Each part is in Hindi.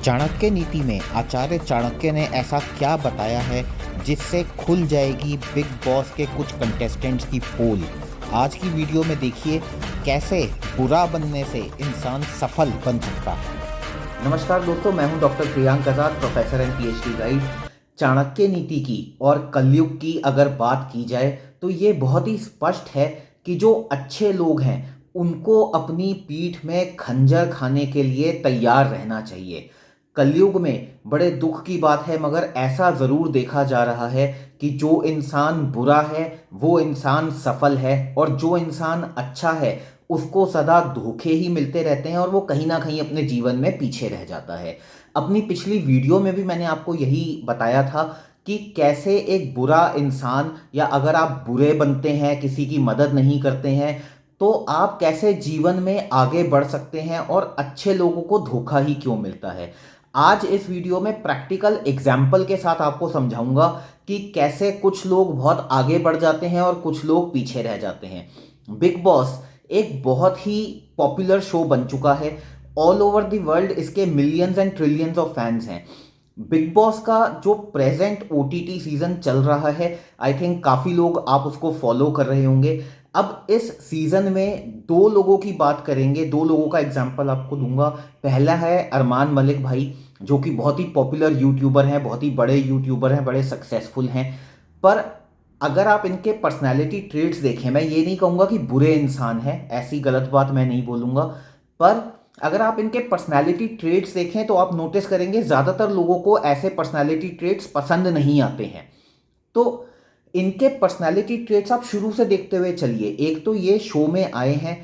चाणक्य नीति में आचार्य चाणक्य ने ऐसा क्या बताया है जिससे खुल जाएगी बिग बॉस के कुछ कंटेस्टेंट्स की पोल। आज की वीडियो में देखिए कैसे बुरा बनने से इंसान सफल बन सकता है। नमस्कार दोस्तों, मैं हूं doctor Priyank Azad, professor and PhD guide. Chanakya नीति की और कलयुग की अगर बात की जाए तो ये बहुत ही स्पष्ट है कि जो अच्छे लोग हैं उनको अपनी पीठ में खंजर खाने के लिए तैयार रहना चाहिए। कलयुग में बड़े दुख की बात है, मगर ऐसा ज़रूर देखा जा रहा है कि जो इंसान बुरा है वो इंसान सफल है, और जो इंसान अच्छा है उसको सदा धोखे ही मिलते रहते हैं और वो कहीं ना कहीं अपने जीवन में पीछे रह जाता है। अपनी पिछली वीडियो में भी मैंने आपको यही बताया था कि कैसे एक बुरा इंसान, या अगर आप बुरे बनते हैं, किसी की मदद नहीं करते हैं, तो आप कैसे जीवन में आगे बढ़ सकते हैं और अच्छे लोगों को धोखा ही क्यों मिलता है। आज इस वीडियो में प्रैक्टिकल एग्जाम्पल के साथ आपको समझाऊंगा कि कैसे कुछ लोग बहुत आगे बढ़ जाते हैं और कुछ लोग पीछे रह जाते हैं। बिग बॉस एक बहुत ही पॉपुलर शो बन चुका है। ऑल ओवर द वर्ल्ड इसके millions and trillions of fans हैं। बिग बॉस का जो प्रेजेंट ओटीटी सीजन चल रहा है, आई थिंक काफ़ी लोग आप उसको फॉलो कर रहे होंगे। अब इस सीजन में दो लोगों की बात करेंगे, दो लोगों का एग्जाम्पल आपको दूंगा। पहला है अरमान मलिक भाई, जो कि बहुत ही पॉपुलर यूट्यूबर हैं, बहुत ही बड़े यूट्यूबर हैं, बड़े सक्सेसफुल हैं। पर अगर आप इनके पर्सनैलिटी ट्रेट्स देखें, मैं ये नहीं कहूँगा कि बुरे इंसान हैं, ऐसी गलत बात मैं नहीं बोलूँगा, पर अगर आप इनके पर्सनैलिटी ट्रेट्स देखें तो आप नोटिस करेंगे ज़्यादातर लोगों को ऐसे पर्सनैलिटी ट्रेट्स पसंद नहीं आते हैं। तो इनके पर्सनैलिटी ट्रेट्स आप शुरू से देखते हुए चलिए। एक तो ये शो में आए हैं,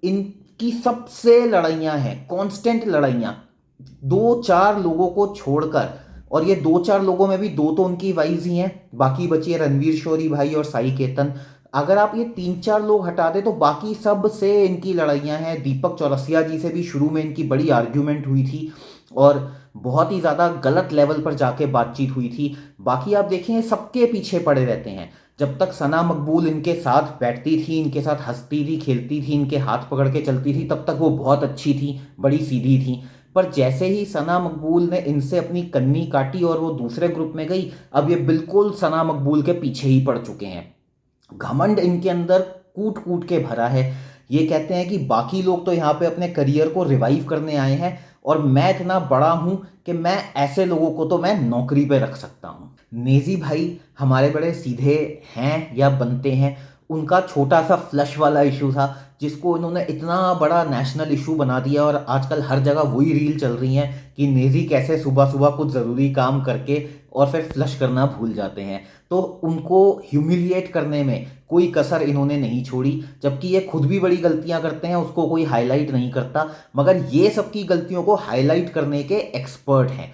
इनकी सबसे लड़ाइयाँ हैं, कांस्टेंट लड़ाइयाँ, दो चार लोगों को छोड़कर। और ये दो चार लोगों में भी दो तो उनकी वाइज ही हैं, बाकी बची है रणवीर शोरी भाई और साई केतन। अगर आप ये तीन चार लोग हटा दें तो बाकी सब से इनकी लड़ाइयाँ हैं। दीपक चौरसिया जी से भी शुरू में इनकी बड़ी आर्ग्यूमेंट हुई थी और बहुत ही ज़्यादा गलत लेवल पर जाके बातचीत हुई थी। बाकी आप देखें, सबके पीछे पड़े रहते हैं। जब तक सना मकबूल इनके साथ बैठती थी, इनके साथ हंसती थी, खेलती थी, इनके हाथ पकड़ के चलती थी, तब तक वो बहुत अच्छी थी, बड़ी सीधी थी। पर जैसे ही सना मकबूल ने इनसे अपनी कन्नी काटी और वो दूसरे ग्रुप में गई, अब ये बिल्कुल सना मकबूल के पीछे ही पड़ चुके हैं। घमंड इनके अंदर कूट कूट के भरा है। ये कहते हैं कि बाकी लोग तो यहाँ पे अपने करियर को रिवाइव करने आए हैं और मैं इतना बड़ा हूं कि मैं ऐसे लोगों को तो मैं नौकरी पे रख सकता हूं। नेजी भाई हमारे बड़े सीधे हैं या बनते हैं। उनका छोटा सा फ्लश वाला इशू था जिसको इन्होंने इतना बड़ा नेशनल इशू बना दिया, और आजकल हर जगह वही रील चल रही हैं कि नेजी कैसे सुबह सुबह कुछ ज़रूरी काम करके और फिर फ्लश करना भूल जाते हैं। तो उनको ह्यूमिलिएट करने में कोई कसर इन्होंने नहीं छोड़ी, जबकि ये खुद भी बड़ी गलतियां करते हैं, उसको कोई हाईलाइट नहीं करता, मगर ये सबकी गलतियों को हाईलाइट करने के एक्सपर्ट हैं।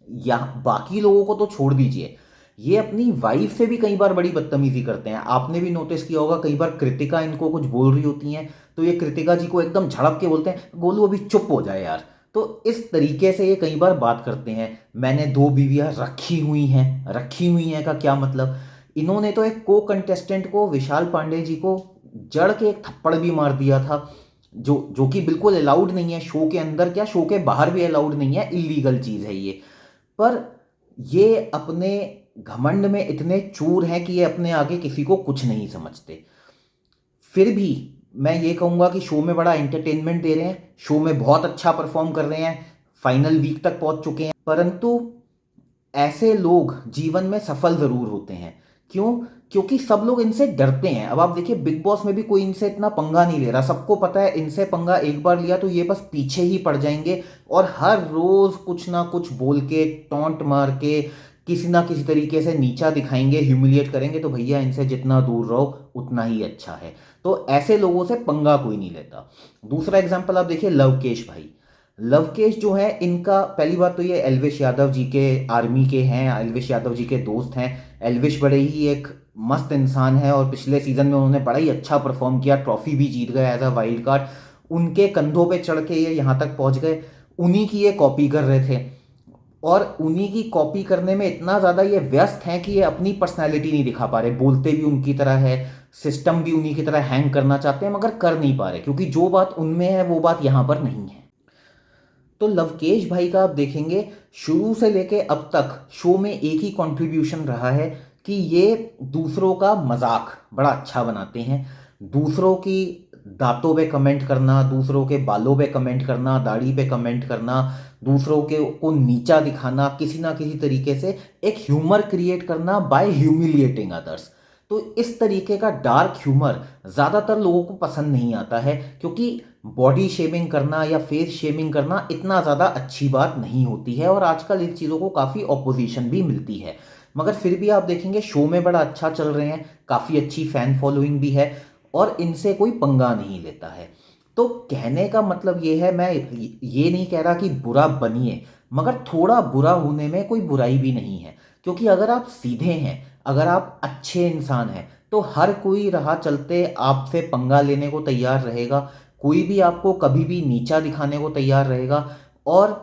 या बाकी लोगों को तो छोड़ दीजिए, ये अपनी वाइफ से भी कई बार बड़ी बदतमीजी करते हैं। आपने भी नोटिस किया होगा, कई बार कृतिका इनको कुछ बोल रही होती हैं तो ये कृतिका जी को एकदम झड़प के बोलते हैं, गोलू अभी चुप हो जाए यार। तो इस तरीके से ये कई बार बात करते हैं। मैंने दो बीवियां रखी हुई हैं, रखी हुई हैं का क्या मतलब। इन्होंने तो एक को कंटेस्टेंट को, विशाल पांडे जी को, जड़ के एक थप्पड़ भी मार दिया था, जो जो कि बिल्कुल अलाउड नहीं है शो के अंदर, क्या शो के बाहर भी अलाउड नहीं है, इलीगल चीज़ है ये। पर ये अपने घमंड में इतने चूर हैं कि ये अपने आगे किसी को कुछ नहीं समझते। फिर भी मैं ये कहूँगा कि शो में बड़ा एंटरटेनमेंट दे रहे हैं, शो में बहुत अच्छा परफॉर्म कर रहे हैं, फाइनल वीक तक पहुँच चुके हैं। परंतु ऐसे लोग जीवन में सफल ज़रूर होते हैं। क्यों? क्योंकि सब लोग इनसे डरते हैं। अब आप देखिए, बिग बॉस में भी कोई इनसे इतना पंगा नहीं ले रहा। सबको पता है इनसे पंगा एक बार लिया तो ये बस पीछे ही पड़ जाएंगे, और हर रोज़ कुछ ना कुछ बोल के, टॉन्ट मार के, किसी ना किसी तरीके से नीचा दिखाएंगे, ह्यूमिलिएट करेंगे। तो भैया इनसे जितना दूर रहो उतना ही अच्छा है। तो ऐसे लोगों से पंगा कोई नहीं लेता। दूसरा एग्जाम्पल आप देखिए, लवकेश भाई। लवकेश जो है, इनका पहली बात तो ये एल्विश यादव जी के आर्मी के हैं, एल्विश यादव जी के दोस्त हैं। एल्विश बड़े ही एक मस्त इंसान है और पिछले सीजन में उन्होंने बड़ा ही अच्छा परफॉर्म किया, ट्रॉफी भी जीत गए एज अ वाइल्ड कार्ड। उनके कंधों पे चढ़ के ये यहाँ तक पहुँच गए। उन्हीं की ये कॉपी कर रहे थे, और उन्हीं की कॉपी करने में इतना ज़्यादा ये व्यस्त हैं कि ये अपनी पर्सनैलिटी नहीं दिखा पा रहे। बोलते भी उनकी तरह है, सिस्टम भी उन्हीं की तरह हैंग करना चाहते हैं, मगर कर नहीं पा रहे, क्योंकि जो बात उनमें है वो बात यहाँ पर नहीं है। तो लवकेश भाई का आप देखेंगे शुरू से लेके अब तक शो में एक ही कंट्रीब्यूशन रहा है कि ये दूसरों का मजाक बड़ा अच्छा बनाते हैं। दूसरों की दांतों पे कमेंट करना, दूसरों के बालों पे कमेंट करना, दाढ़ी पे कमेंट करना, दूसरों के को नीचा दिखाना, किसी ना किसी तरीके से एक ह्यूमर क्रिएट करना बाय ह्यूमिलिएटिंग अदर्स। तो इस तरीके का डार्क ह्यूमर ज़्यादातर लोगों को पसंद नहीं आता है, क्योंकि बॉडी शेमिंग करना या फेस शेमिंग करना इतना ज़्यादा अच्छी बात नहीं होती है और आजकल इन चीज़ों को काफ़ी ऑपोजिशन भी मिलती है। मगर फिर भी आप देखेंगे शो में बड़ा अच्छा चल रहे हैं, काफ़ी अच्छी फ़ैन फॉलोइंग भी है और इनसे कोई पंगा नहीं लेता है। तो कहने का मतलब ये है, मैं ये नहीं कह रहा कि बुरा बनिए, मगर थोड़ा बुरा होने में कोई बुराई भी नहीं है। क्योंकि अगर आप सीधे हैं, अगर आप अच्छे इंसान हैं, तो हर कोई राह चलते आपसे पंगा लेने को तैयार रहेगा, कोई भी आपको कभी भी नीचा दिखाने को तैयार रहेगा। और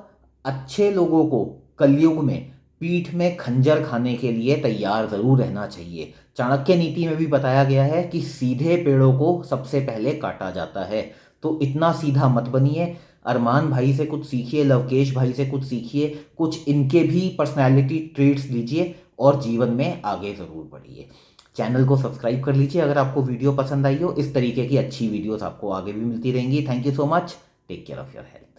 अच्छे लोगों को कलयुग में पीठ में खंजर खाने के लिए तैयार ज़रूर रहना चाहिए। चाणक्य नीति में भी बताया गया है कि सीधे पेड़ों को सबसे पहले काटा जाता है। तो इतना सीधा मत बनिए। अरमान भाई से कुछ सीखिए, लवकेश भाई से कुछ सीखिए, कुछ इनके भी पर्सनैलिटी ट्रेट्स लीजिए और जीवन में आगे ज़रूर बढ़िए। चैनल को सब्सक्राइब कर लीजिए अगर आपको वीडियो पसंद आई हो। इस तरीके की अच्छी वीडियोस आपको आगे भी मिलती रहेंगी। Thank you so much. Take care of your health.